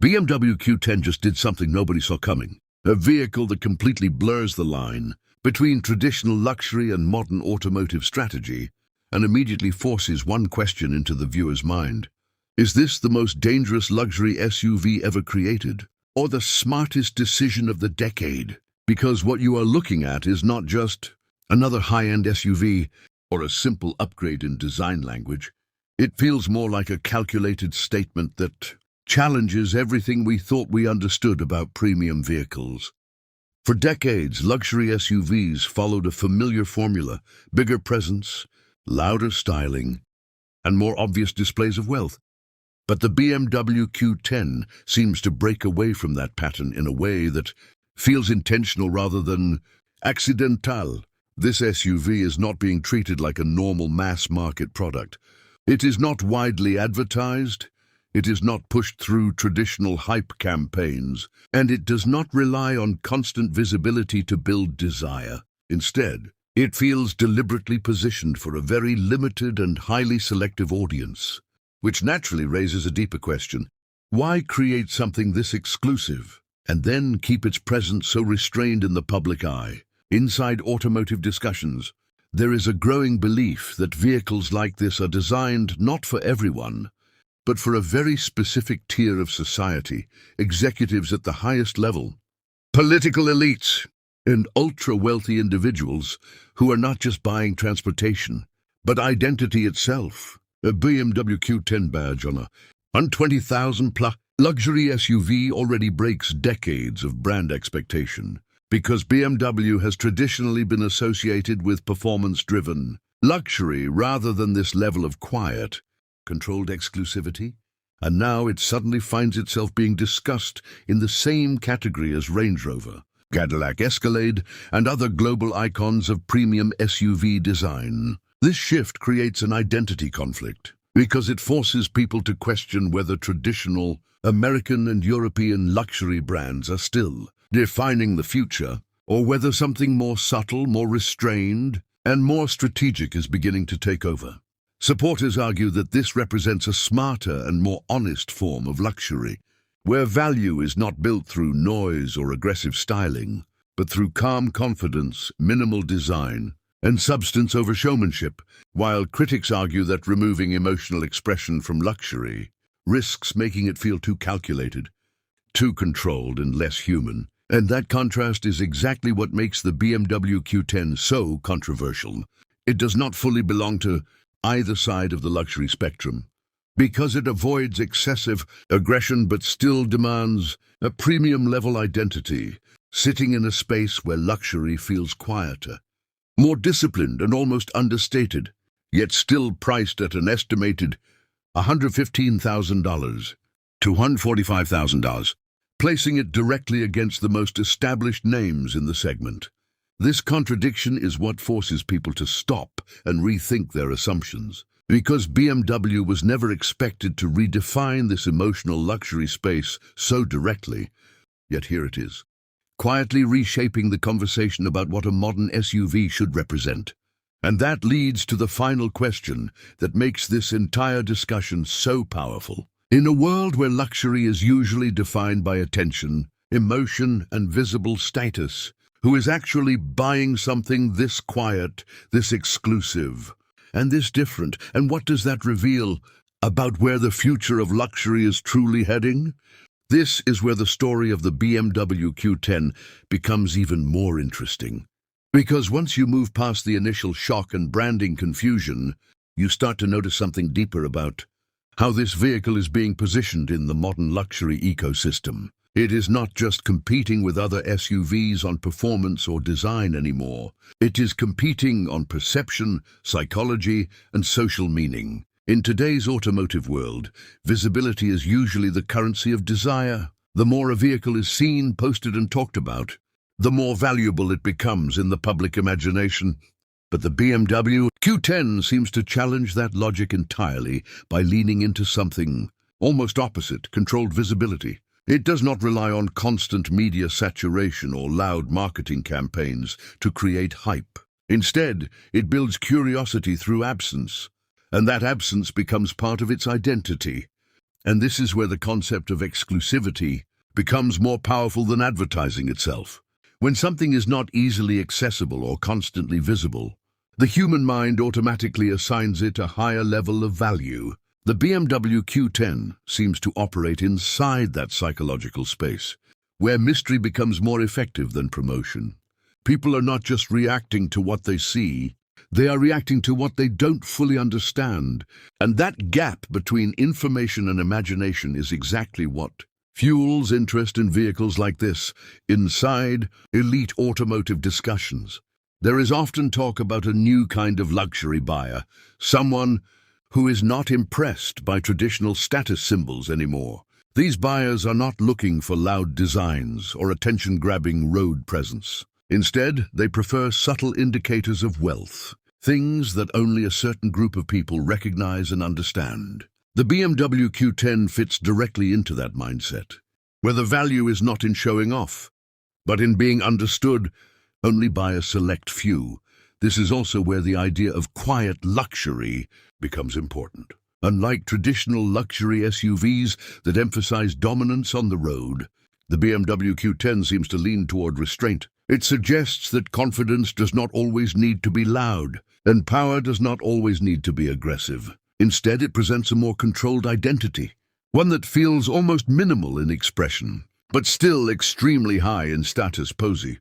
BMW Q10 just did something nobody saw coming. A vehicle that completely blurs the line between traditional luxury and modern automotive strategy and immediately forces one question into the viewer's mind. Is this the most dangerous luxury SUV ever created, or the smartest decision of the decade? Because what you are looking at is not just another high-end SUV or a simple upgrade in design language. It feels more like a calculated statement that challenges everything we thought we understood about premium vehicles. For decades, luxury SUVs followed a familiar formula: bigger presence, louder styling, and more obvious displays of wealth. But the BMW Q10 seems to break away from that pattern in a way that feels intentional rather than accidental. This SUV is not being treated like a normal mass-market product. It is not widely advertised, it is not pushed through traditional hype campaigns, and it does not rely on constant visibility to build desire. Instead, it feels deliberately positioned for a very limited and highly selective audience, which naturally raises a deeper question. Why create something this exclusive and then keep its presence so restrained in the public eye? Inside automotive discussions, there is a growing belief that vehicles like this are designed not for everyone, but for a very specific tier of society: executives at the highest level, political elites, and ultra-wealthy individuals who are not just buying transportation, but identity itself. A BMW Q10 badge on a 120,000+ luxury SUV already breaks decades of brand expectation, because BMW has traditionally been associated with performance-driven luxury rather than this level of quiet, controlled exclusivity. And now it suddenly finds itself being discussed in the same category as Range Rover, Cadillac Escalade, and other global icons of premium SUV design. This shift creates an identity conflict, because it forces people to question whether traditional American and European luxury brands are still defining the future, or whether something more subtle, more restrained, and more strategic is beginning to take over. Supporters argue that this represents a smarter and more honest form of luxury, where value is not built through noise or aggressive styling, but through calm confidence, minimal design, and substance over showmanship, while critics argue that removing emotional expression from luxury risks making it feel too calculated, too controlled, and less human. And that contrast is exactly what makes the BMW Q10 so controversial. It does not fully belong to either side of the luxury spectrum, because it avoids excessive aggression but still demands a premium-level identity, sitting in a space where luxury feels quieter, more disciplined and almost understated, yet still priced at an estimated $115,000 to $145,000. Placing it directly against the most established names in the segment. This contradiction is what forces people to stop and rethink their assumptions, because BMW was never expected to redefine this emotional luxury space so directly, yet here it is, quietly reshaping the conversation about what a modern SUV should represent. And that leads to the final question that makes this entire discussion so powerful. In a world where luxury is usually defined by attention, emotion, and visible status, who is actually buying something this quiet, this exclusive, and this different? And what does that reveal about where the future of luxury is truly heading? This is where the story of the BMW Q10 becomes even more interesting. Because once you move past the initial shock and branding confusion, you start to notice something deeper about how this vehicle is being positioned in the modern luxury ecosystem. It is not just competing with other SUVs on performance or design anymore. It is competing on perception, psychology, and social meaning. In today's automotive world, visibility is usually the currency of desire. The more a vehicle is seen, posted, and talked about, the more valuable it becomes in the public imagination. But the BMW Q10 seems to challenge that logic entirely by leaning into something almost opposite: controlled visibility. It does not rely on constant media saturation or loud marketing campaigns to create hype. Instead, it builds curiosity through absence, and that absence becomes part of its identity. And this is where the concept of exclusivity becomes more powerful than advertising itself. When something is not easily accessible or constantly visible, the human mind automatically assigns it a higher level of value. The BMW Q10 seems to operate inside that psychological space, where mystery becomes more effective than promotion. People are not just reacting to what they see, they are reacting to what they don't fully understand. And that gap between information and imagination is exactly what fuels interest in vehicles like this. Inside elite automotive discussions, there is often talk about a new kind of luxury buyer, someone who is not impressed by traditional status symbols anymore. These buyers are not looking for loud designs or attention-grabbing road presence. Instead, they prefer subtle indicators of wealth, things that only a certain group of people recognize and understand. The BMW Q10 fits directly into that mindset, where the value is not in showing off, but in being understood only by a select few. This is also where the idea of quiet luxury becomes important. Unlike traditional luxury SUVs that emphasize dominance on the road, the BMW Q10 seems to lean toward restraint. It suggests that confidence does not always need to be loud, and power does not always need to be aggressive. Instead, it presents a more controlled identity, one that feels almost minimal in expression, but still extremely high in status posy.